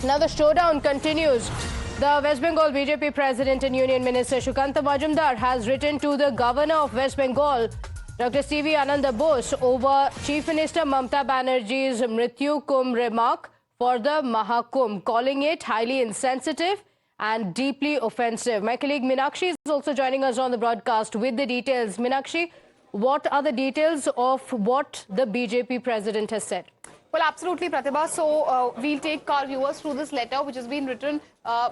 Now the showdown continues. The West Bengal BJP President and Union Minister Shukanta Majumdar has written to the Governor of West Bengal, Dr. C.V. Ananda Bose, over Chief Minister Mamata Banerjee's Mrityu Kumbh remark for the Mahakumbh, calling it highly insensitive and deeply offensive. My colleague Meenakshi is also joining us on the broadcast with the details. Meenakshi, what are the details of what the BJP President has said? Well, absolutely, Pratibha. So we'll take our viewers through this letter, which has been written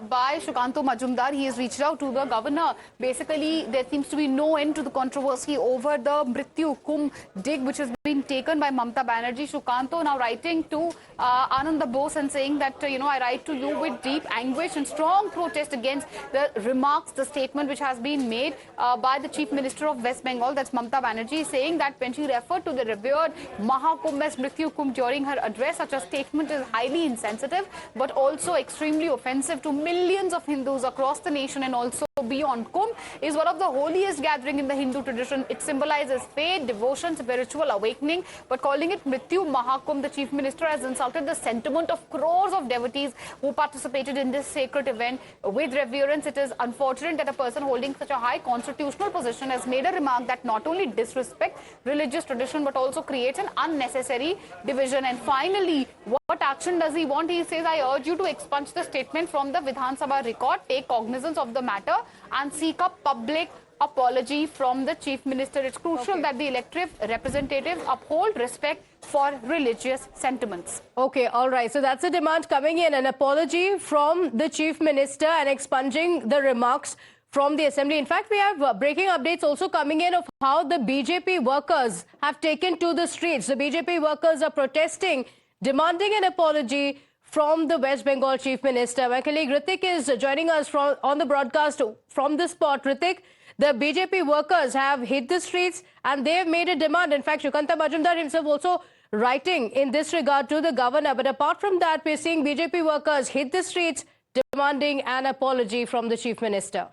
by Shukanta Majumdar. He has reached out to the governor. Basically, there seems to be no end to the controversy over the Mrityu Kumbh dig, which has been taken by Mamata Banerjee. Shukanta now writing to Ananda Bose and saying that, I write to you with deep anguish and strong protest against the remarks, the statement which has been made by the Chief Minister of West Bengal, that's Mamata Banerjee, saying that when she referred to the revered Mahakumbh as Mrityu Kumbh during her address, such a statement is highly insensitive but also extremely offensive to millions of Hindus across the nation and also beyond. Kumbh is one of the holiest gathering in the Hindu tradition. It symbolizes faith, devotion, spiritual awakening. But calling it Mrityu Mahakumbh, the Chief Minister has insulted the sentiment of crores of devotees who participated in this sacred event with reverence. It is unfortunate that a person holding such a high constitutional position has made a remark that not only disrespects religious tradition but also creates an unnecessary division. And finally, what action does he want? He says, I urge you to expunge the statement from the Vidhan Sabha record, take cognizance of the matter and seek a public apology from the Chief Minister. It's crucial that the elected representatives uphold respect for religious sentiments. Okay, all right. So that's a demand coming in, an apology from the Chief Minister and expunging the remarks from the Assembly. In fact, we have breaking updates also coming in of how the BJP workers have taken to the streets. The BJP workers are protesting, demanding an apology from the West Bengal Chief Minister. My colleague Ritik is joining us on the broadcast from the spot. Ritik, the BJP workers have hit the streets and they have made a demand. In fact, Shukanta Majumdar himself also writing in this regard to the governor. But apart from that, we're seeing BJP workers hit the streets demanding an apology from the Chief Minister.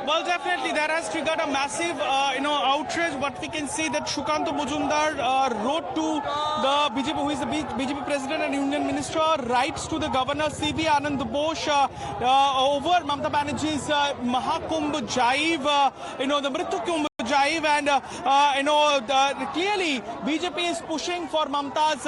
Well, definitely, that has triggered a massive, outrage. But we can see that Shukanta Majumdar wrote to the BJP, who is the BJP President and Union Minister, writes to the Governor C.V. Ananda Bose over Mamata Banerjee's Mahakumbh Jive, the Mrityu Kumbh Jive, and clearly BJP is pushing for Mamata's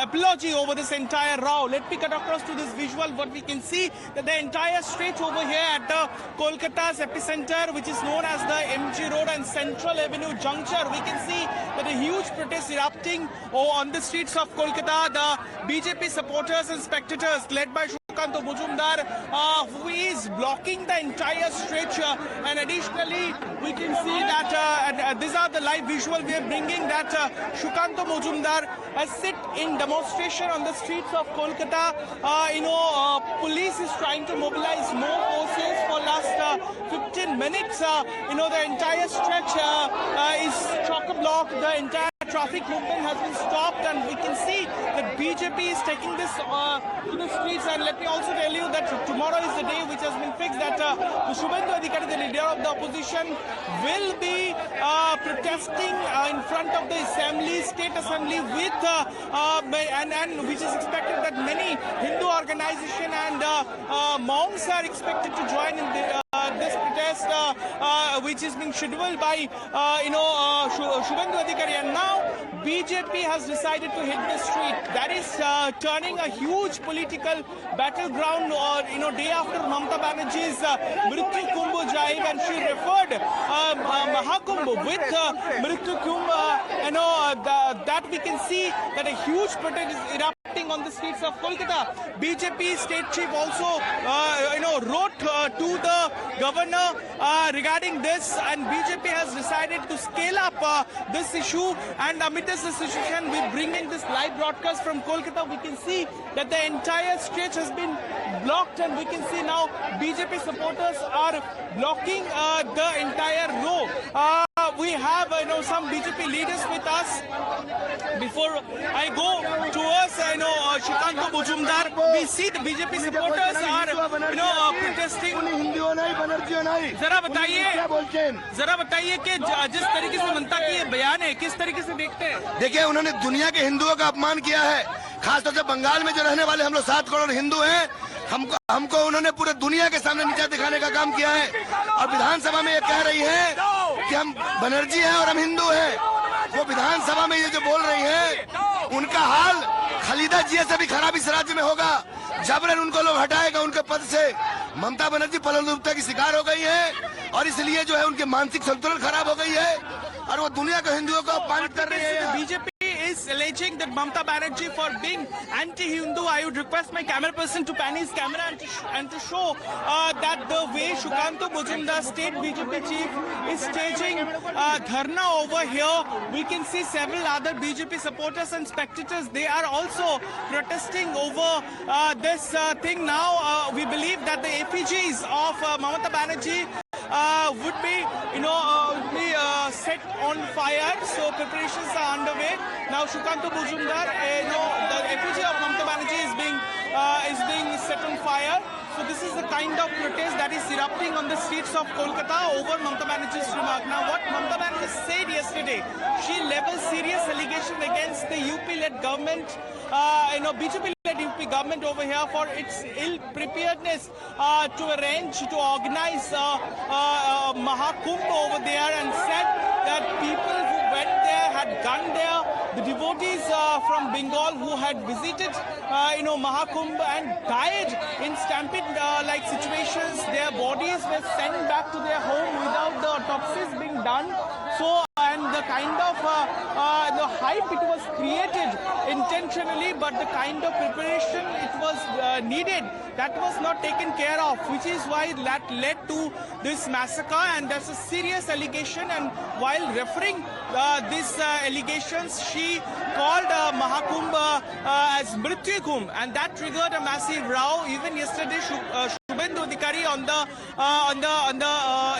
apology over this entire row. Let me cut across to this visual. What we can see that the entire stretch over here at the Kolkata's epicenter, which is known as the MG Road and Central Avenue juncture, we can see that a huge protest erupting on the streets of Kolkata. The BJP supporters and spectators led by Shukanta Majumdar, who is blocking the entire stretch, and additionally we can see that these are the live visual we are bringing, that Shukanta Majumdar has sit in demonstration on the streets of Kolkata. Police is trying to mobilize more forces for last 15 minutes. The entire stretch is chock-a-block. The entire traffic movement has been stopped, and we can see that BJP is taking this to the streets. And let me also tell you that tomorrow is the day which has been fixed that Shubhendu Adhikari, the leader of the opposition, will be protesting in front of the assembly, state assembly, with and which is expected that many Hindu organization and monks are expected to join in this protest, which is being scheduled by Shubhendu Adhikari. And now BJP has decided to hit the street. That is turning a huge political battleground, day after Mamata Banerjee's Mrityu Kumbh Jive, and she referred Mahakumbh with Mrityu Kumbh, that we can see that a huge protest is erupting on the streets of Kolkata. BJP state chief also, wrote to the governor regarding this, and BJP has decided to scale up this issue. And amidst this situation, we're bringing this live broadcast from Kolkata. We can see that the entire stretch has been blocked, and we can see now BJP supporters are blocking the entire row. We have some BJP leaders with us. Before I go towards Shukanto Mujumdar. We see the BJP supporters are, protesting. हिंदुओं नहीं बनर्जियों नहीं जरा बताइए क्या बोलते हैं जरा बताइए कि जिस तरीके से ममता की ये बयान है किस तरीके से देखते हैं? देखिए उन्होंने दुनिया के हिंदुओं का अपमान किया है। खासतौर से बंगाल में जो रहने वाले हम लोग 7 करोड़ हिंदू हैं, हमको उन्होंने पूरे दुनिया के सामने नीचा दिखाने का काम किया है। और विधानसभा में ये कह रही है कि हम बनर्जी हैं और हम हिंदू हैं। वो विधानसभा में ये जो बोल रही हैं, उनका हाल खलीदा जी से भी खराब इस राज्य में होगा। जबरन उनको लोग हटाएगा उनके पद से। ममता बनर्जी पलनदुप्ता की शिकार हो गई है और इसलिए जो है उनके मानसिक संतुलन खराब हो गई है और वो दुनिया के हिंदुओं को अपमानित कर रही है। BJP is alleging that Mamta Banerjee for being anti-Hindu. I would request my camera person to pan his camera and to show that the way Shukanto Mujumdar, state BJP chief, is staging dharna over here. We can see several other BJP supporters and spectators. They are also protesting over this thing now. We believe that the effigies of Mamata Banerjee would be, set on fire. So preparations are underway. Now Shukanto Mujumdar, the effigy of Mamata Banerjee is being set on fire. So this is the kind of protest that is erupting on the streets of Kolkata over Mamata Banerjee's remark. Now what Mamata Banerjee said yesterday, she leveled serious allegation against the UP-led government, BJP-led UP government over here for its ill-preparedness to arrange, to organize Mahakumbh over there, and said that people who went there had gone there. The devotees from Bengal who had visited, Mahakumbh and died in stampede-like situations, their bodies were sent back to their home without the autopsies being done. So, and the kind of the hype it was created intentionally, but the kind of preparation it was needed, that was not taken care of, which is why that led to this massacre. And that's a serious allegation. And while referring these allegations, she called Mahakumbh as Mrityu Kumbh, and that triggered a massive row. Even yesterday, Shubhendu Adhikari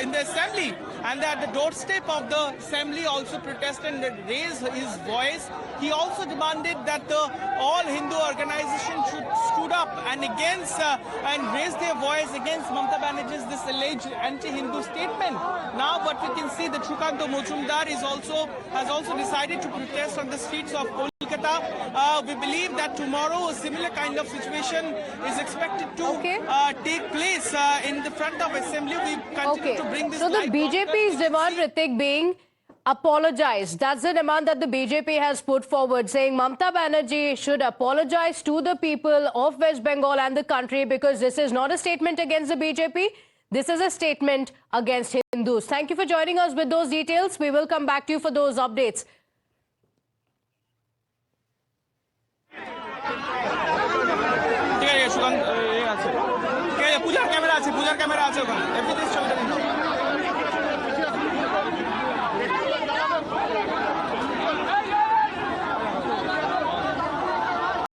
in the assembly, and at the doorstep of the assembly also protested and raised his voice. He also demanded that all Hindu organizations should stood up and against and raise their voice against Mamata Banerjee's this alleged anti-Hindu statement. Now, what we can see that Shukanto Mujumdar has also decided to protest on the streets of Kolkata. We believe that tomorrow a similar kind of situation is expected to take place in the front of assembly. We continue to bring this. So the BJP's demand, Ritik, being apologize. That's the demand that the BJP has put forward, saying Mamata Banerjee should apologize to the people of West Bengal and the country, because this is not a statement against the BJP. This is a statement against Hindus. Thank you for joining us with those details. We will come back to you for those updates. পূজার camera আছে